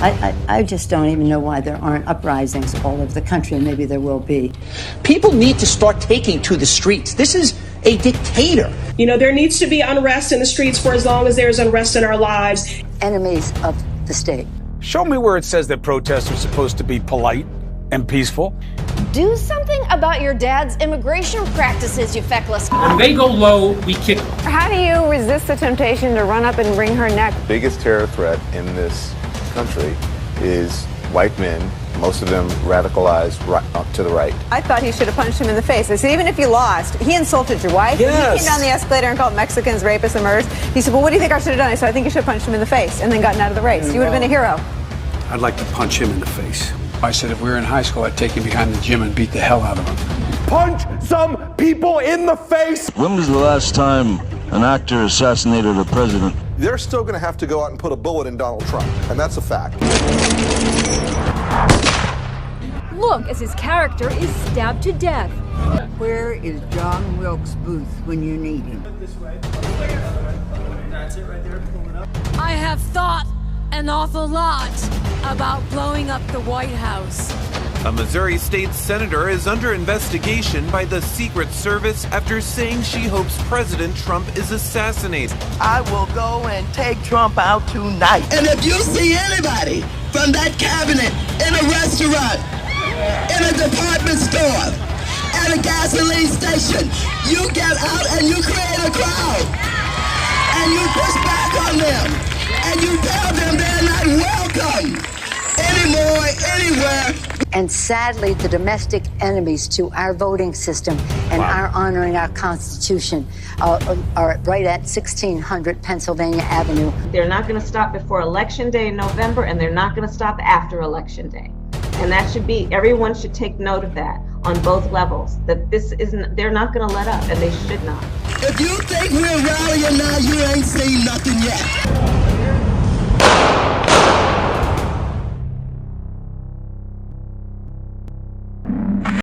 I just don't even know why there aren't uprisings all over the country, and maybe there will be. People need to start taking to the streets. This is a dictator. You know, there needs to be unrest in the streets for as long as there's unrest in our lives. Enemies of the state. Show me where it says that protests are supposed to be polite and peaceful. Do something about your dad's immigration practices, you feckless. When they go low, we kick them. How do you resist the temptation to run up and wring her neck? The biggest terror threat in this country is white men, most of them radicalized right up to the right. I thought he should have punched him in the face. I said, even if you lost, he insulted your wife. Yes. He came down the escalator and called Mexicans rapists and murderers. He said, well, what do you think I should have done? I said, I think you should have punched him in the face and then gotten out of the race. You would have been a hero. I'd like to punch him in the face. I said if we were in high school, I'd take him behind the gym and beat the hell out of him. Punch some people in the face! When was the last time an actor assassinated a president? They're still going to have to go out and put a bullet in Donald Trump, and that's a fact. Look as his character is stabbed to death. Where is John Wilkes Booth when you need him? I have thought an awful lot about blowing up the White House. A Missouri state senator is under investigation by the Secret Service after saying she hopes President Trump is assassinated. I will go and take Trump out tonight. And if you see anybody from that cabinet in a restaurant, in a department store, at a gasoline station, you get out and you create a crowd. And you push back on them. And you tell them they're not welcome anymore, anywhere. And sadly, the domestic enemies to our voting system and our honoring our Constitution are right at 1600 Pennsylvania Avenue. They're not going to stop before Election Day in November, and they're not going to stop after Election Day. And that should be, everyone should take note of that on both levels, that this isn't, they're not going to let up, and they should not. If you think we're rallying now, you ain't seen nothing yet.